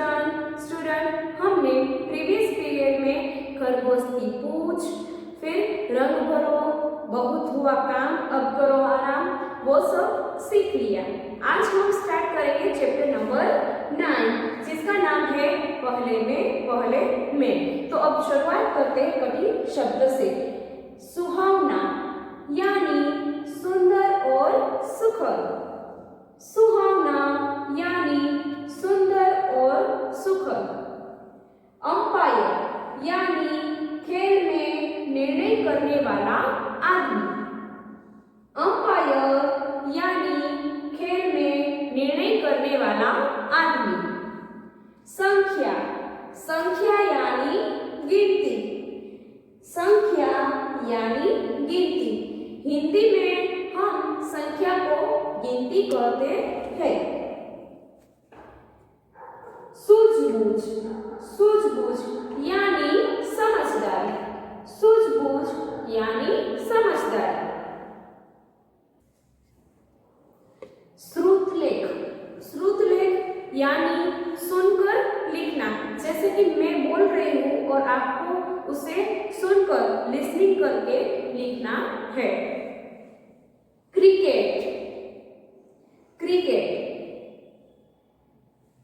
Student हमने previous period में खरगोश की पूछ, फिर रंग भरो, बहुत हुआ काम, अब करो आराम, वो सब सीख लिया। आज हम स्टार्ट करेंगे चैप्टर नंबर 9 जिसका नाम है पहले में। तो अब शुरुआत करते हैं कठिन शब्द से। सुहावना यानी सुंदर और सुखद। सुहावना यानी सुंदर और सुखद। अंपायर यानी खेल में निर्णय करने वाला आदमी। अंपायर यानी खेल में निर्णय करने वाला आदमी। संख्या, संख्या यानी गिनती। संख्या यानी गिनती। हिंदी में हम संख्या को गिनती कहते हैं। सूझबूझ, सूझबूझ यानी समझदारी। सूझबूझ यानी समझदारी। श्रुतलेख, श्रुतलेख यानी सुनकर लिखना। जैसे कि मैं बोल रही हूँ और आपको उसे सुनकर लिसनिंग करके लिखना है। Cricket, cricket.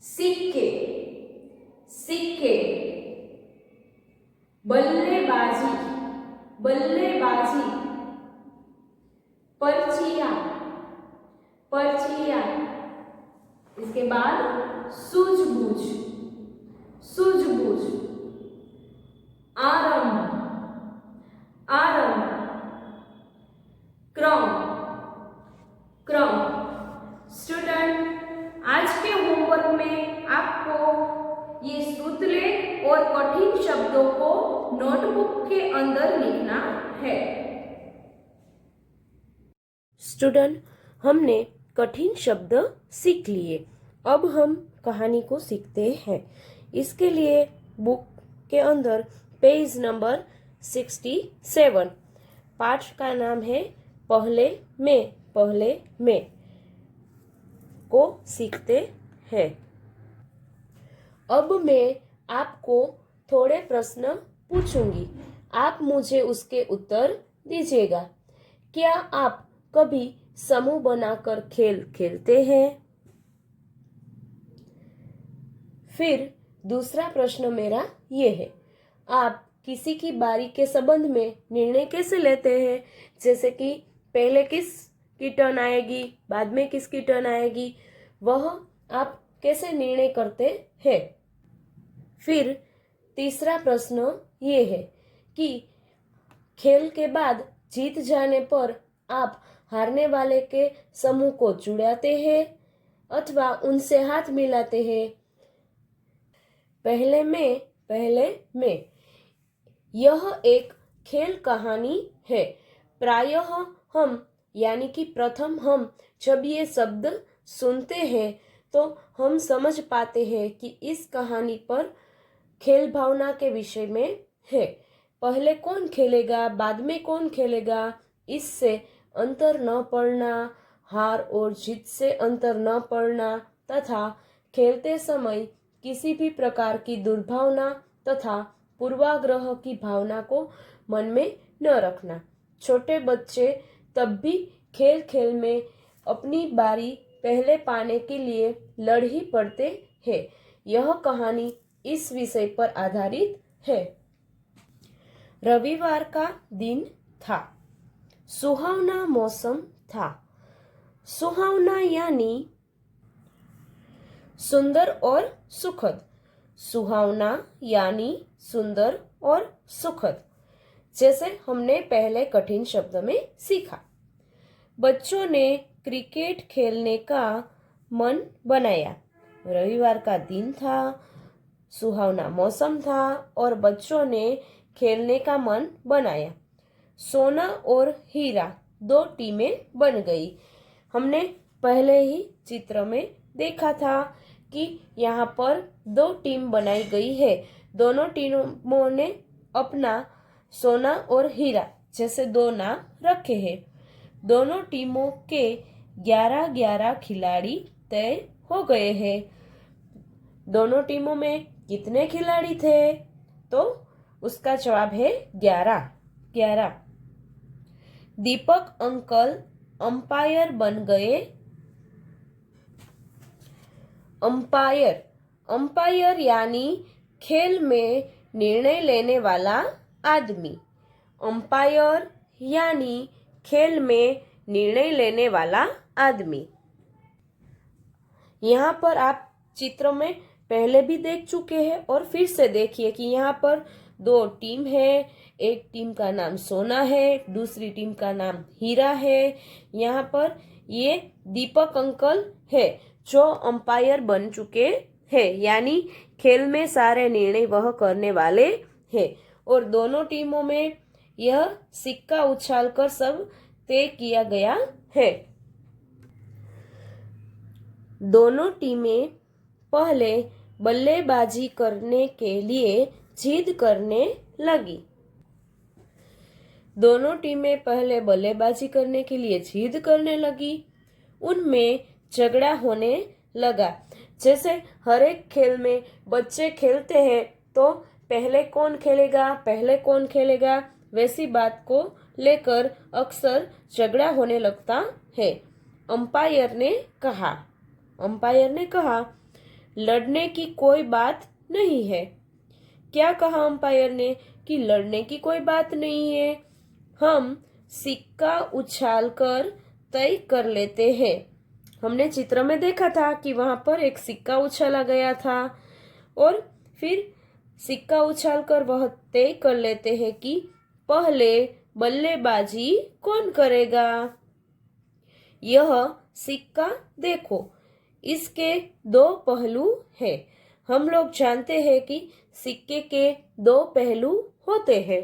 सिक्के, सिक्के। बल्लेबाजी, बल्लेबाजी। पर्चियां, पर्चियां। इसके बाद सूझबूझ, सूझबूझ। आरंभ, आरंभ। क्रम, क्रम। स्टूडेंट आज के होमवर्क में आपको ये श्रुतलेख और कठिन शब्दों को नोटबुक के अंदर लिखना है। स्टूडेंट हमने कठिन शब्द सीख लिए। अब हम कहानी को सीखते हैं। इसके लिए बुक के अंदर पेज नंबर 67 पाठ का नाम है पहले में को सीखते हैं। अब मैं आपको थोड़े प्रश्न पूछूंगी, आप मुझे उसके उत्तर दीजिएगा। क्या आप कभी समूह बनाकर खेल खेलते हैं? फिर दूसरा प्रश्न मेरा ये है, आप किसी की बारी के संबंध में निर्णय कैसे लेते हैं? जैसे कि पहले किसकी टर्न आएगी, बाद में किसकी टर्न आएगी, वह आप कैसे निर्णय करते हैं? फिर तीसरा प्रश्न ये है कि खेल के बाद जीत जाने पर आप हारने वाले के समूह को चिढ़ाते हैं अथवा उनसे हाथ मिलाते हैं? पहले में यह एक खेल कहानी है। प्रायः हम यानी कि प्रथम हम जब ये शब्द सुनते हैं तो हम समझ पाते हैं कि इस कहानी पर खेल भावना के विषय में है। पहले कौन खेलेगा, बाद में कौन खेलेगा, इससे अंतर न पड़ना, हार और जीत से अंतर न पड़ना तथा खेलते समय किसी भी प्रकार की दुर्भावना तथा पूर्वाग्रह की भावना को मन में न रखना। छोटे बच्चे तब भी खेल खेल में अपनी बारी पहले पाने के लिए लड़ ही पड़ते हैं। यह कहानी इस विषय पर आधारित है। रविवार का दिन था। सुहावना मौसम था। सुहावना यानी सुंदर और सुखद। सुहावना यानी सुंदर और सुखद, जैसे हमने पहले कठिन शब्द में सीखा। बच्चों ने क्रिकेट खेलने का मन बनाया। रविवार का दिन था, सुहावना मौसम था और बच्चों ने खेलने का मन बनाया। सोना और हीरा दो टीमें बन गई। हमने पहले ही चित्र में देखा था कि यहाँ पर दो टीम बनाई गई है। दोनों टीमों ने अपना सोना और हीरा जैसे दो नाम रखे हैं। दोनों टीमों के 11-11 खिलाड़ी तय हो गए हैं। दोनों टीमों में कितने खिलाड़ी थे? तो उसका जवाब है 11। दीपक अंकल अंपायर बन गए। अंपायर यानी खेल में निर्णय लेने वाला आदमी। अंपायर यानी खेल में निर्णय लेने वाला आदमी। यहाँ पर आप चित्र में पहले भी देख चुके हैं और फिर से देखिए कि यहाँ पर दो टीम है। एक टीम का नाम सोना है, दूसरी टीम का नाम हीरा है। यहाँ पर ये दीपक अंकल है जो अंपायर बन चुके हैं, यानी खेल में सारे निर्णय वह करने वाले हैं। और दोनों टीमों में यह सिक्का उछालकर सब तय किया गया है। दोनों टीमें पहले बल्लेबाजी करने के लिए जिद करने लगी। दोनों टीमें पहले बल्लेबाजी करने के लिए जिद करने लगी। उनमें झगड़ा होने लगा। जैसे हर एक खेल में बच्चे खेलते हैं तो पहले कौन खेलेगा वैसी बात को लेकर अक्सर झगड़ा होने लगता है। अंपायर ने कहा लड़ने की कोई बात नहीं है। क्या कहा अंपायर ने? कि लड़ने की कोई बात नहीं है, हम सिक्का उछालकर तय कर लेते हैं। हमने चित्र में देखा था कि वहां पर एक सिक्का उछाला गया था और फिर सिक्का उछालकर वह तय कर लेते हैं कि पहले बल्लेबाजी कौन करेगा। यह सिक्का देखो, इसके दो पहलू हैं। हम लोग जानते हैं कि सिक्के के दो पहलू होते हैं।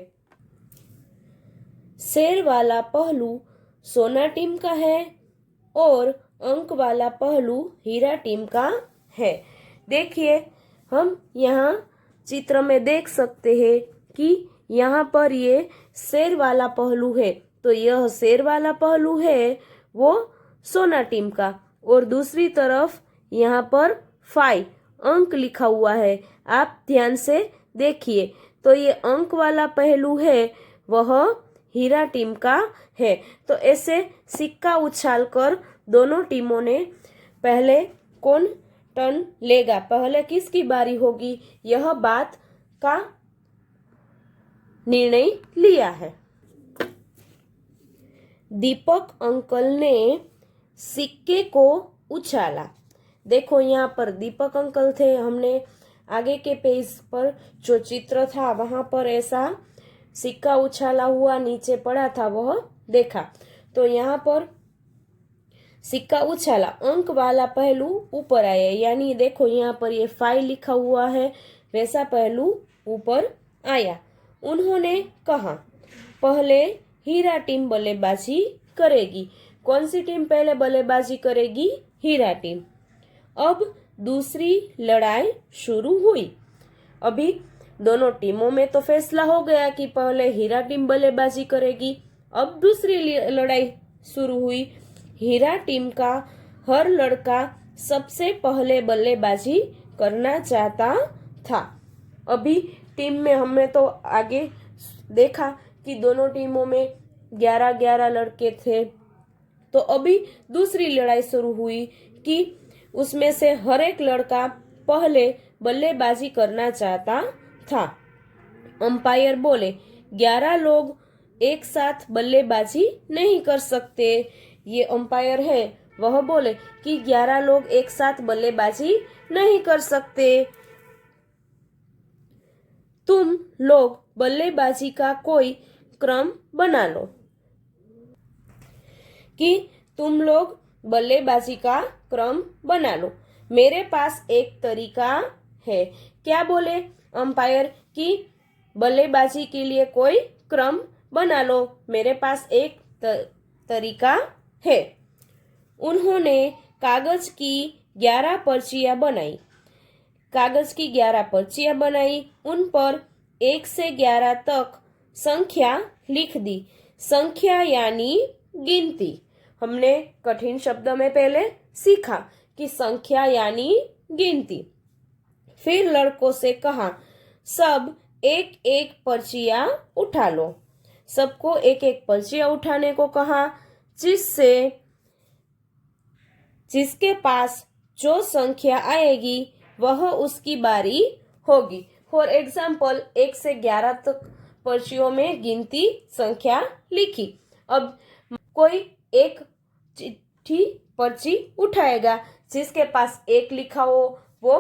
शेर वाला पहलू सोना टीम का है और अंक वाला पहलू हीरा टीम का है। देखिए, हम यहाँ चित्र में देख सकते हैं कि यहाँ पर ये शेर वाला पहलू है, तो यह शेर वाला पहलू है वो सोना टीम का। और दूसरी तरफ यहाँ पर 5 अंक लिखा हुआ है, आप ध्यान से देखिए, तो ये अंक वाला पहलू है वह हीरा टीम का है। तो ऐसे सिक्का उछालकर दोनों टीमों ने पहले कौन टर्न लेगा, पहले किसकी बारी होगी, यह बात का निर्णय लिया है। दीपक अंकल ने सिक्के को उछाला। देखो यहाँ पर दीपक अंकल थे, हमने आगे के पेज पर जो चित्र था वहां पर ऐसा सिक्का उछाला हुआ नीचे पड़ा था वह देखा। तो यहाँ पर सिक्का उछाला, अंक वाला पहलू ऊपर आया, यानी देखो यहाँ पर ये 5 लिखा हुआ है वैसा पहलू ऊपर आया। उन्होंने कहा पहले हीरा टीम बल्लेबाजी करेगी। कौन सी टीम पहले बल्लेबाजी करेगी? हीरा टीम। अब दूसरी लड़ाई शुरू हुई। अभी दोनों टीमों में तो फैसला हो गया कि पहले हीरा टीम बल्लेबाजी करेगी। अब दूसरी लड़ाई शुरू हुई। हीरा टीम का हर लड़का सबसे पहले बल्लेबाजी करना चाहता था। अभी टीम में हमने तो आगे देखा कि दोनों टीमों में 11-11 लड़के थे। तो अभी दूसरी लड़ाई शुरू हुई कि उसमें से हर एक लड़का पहले बल्लेबाजी करना चाहता था। अंपायर बोले 11 लोग एक साथ बल्लेबाजी नहीं कर सकते। ये अंपायर है वह बोले कि 11 लोग एक साथ बल्लेबाजी नहीं कर सकते। तुम लोग बल्लेबाजी का कोई क्रम बना लो, कि तुम लोग बल्लेबाजी का क्रम बना लो। मेरे पास एक तरीका है। क्या बोले अंपायर? कि बल्लेबाजी के लिए कोई क्रम बना लो, मेरे पास एक तरीका है। उन्होंने कागज की 11 पर्चियां बनाई। कागज की 11 पर्चियां बनाई, उन पर 1 से 11 तक संख्या लिख दी। संख्या यानी गिनती। हमने कठिन शब्द में पहले सीखा कि संख्या यानी गिनती। फिर लड़कों से कहा, सब एक एक पर्चियां उठा लो। सबको एक एक पर्चियां उठाने को कहा, जिसके पास जो संख्या आएगी वह उसकी बारी होगी। फॉर एग्जाम्पल 1 से 11 तक पर्चियों में गिनती संख्या लिखी। अब कोई एक चिट्ठी पर्ची उठाएगा, जिसके पास 1 लिखा हो वो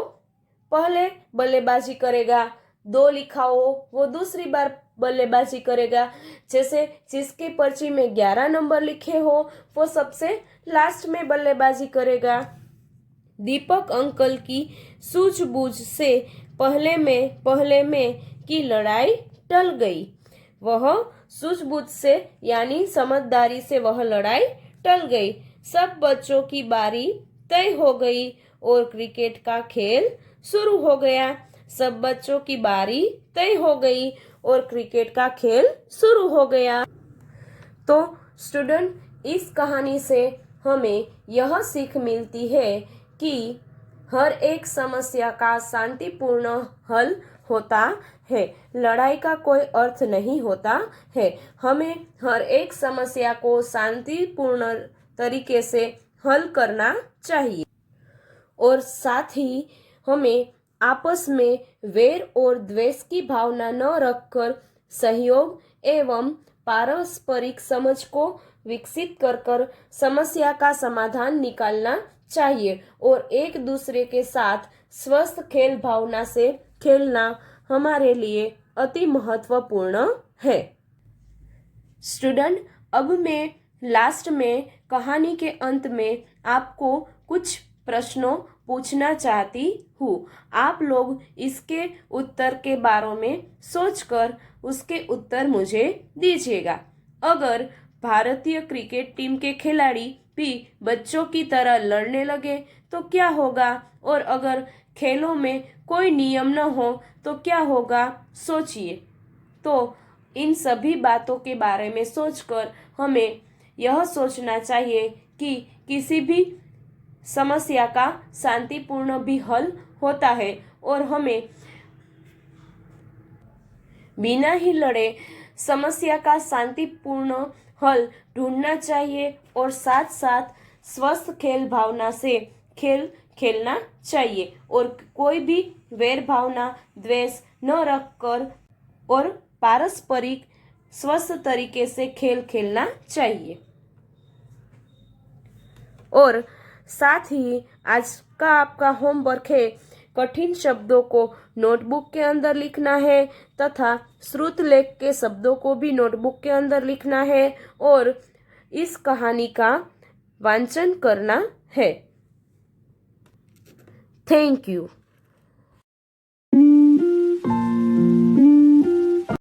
पहले बल्लेबाजी करेगा, 2 लिखा हो वो दूसरी बार बल्लेबाजी करेगा। जैसे जिसके पर्ची में 11 नंबर लिखे हो वो सबसे लास्ट में बल्लेबाजी करेगा। दीपक अंकल की सूझबूझ से पहले में की लड़ाई टल गई। वह सूझबूझ से यानी समझदारी से वह लड़ाई टल गई। सब बच्चों की बारी तय हो गई और क्रिकेट का खेल शुरू हो गया। सब बच्चों की बारी तय हो गई और क्रिकेट का खेल शुरू हो गया। तो स्टूडेंट, इस कहानी से हमें यह सीख मिलती है कि हर एक समस्या का शांतिपूर्ण हल होता है। लड़ाई का कोई अर्थ नहीं होता है। हमें हर एक समस्या को शांतिपूर्ण तरीके से हल करना चाहिए और साथ ही हमें आपस में वैर और द्वेष की भावना न रखकर सहयोग एवं पारस्परिक समझ को विकसित कर समस्या का समाधान निकालना चाहिए और एक दूसरे के साथ स्वस्थ खेल भावना से खेलना हमारे लिए अति महत्वपूर्ण है। स्टूडेंट, अब मैं लास्ट में कहानी के अंत में आपको कुछ प्रश्नों पूछना चाहती हूँ। आप लोग इसके उत्तर के बारे में सोचकर उसके उत्तर मुझे दीजिएगा। अगर भारतीय क्रिकेट टीम के खिलाड़ी भी बच्चों की तरह लड़ने लगे तो क्या होगा, और अगर खेलों में कोई नियम न हो तो क्या होगा, सोचिए। तो इन सभी बातों के बारे में सोचकर हमें यह सोचना चाहिए कि किसी भी समस्या का शांतिपूर्ण भी हल होता है और हमें बिना ही लड़े समस्या का शांतिपूर्ण हल ढूंढना चाहिए और साथ साथ स्वस्थ खेल भावना से खेल खेलना चाहिए और कोई भी वैर भावना द्वेष न रखकर और पारस्परिक स्वस्थ तरीके से खेल खेलना चाहिए। और साथ ही आज का आपका होमवर्क है, कठिन शब्दों को नोटबुक के अंदर लिखना है तथा श्रुत लेख के शब्दों को भी नोटबुक के अंदर लिखना है और इस कहानी का वांचन करना है। Thank you.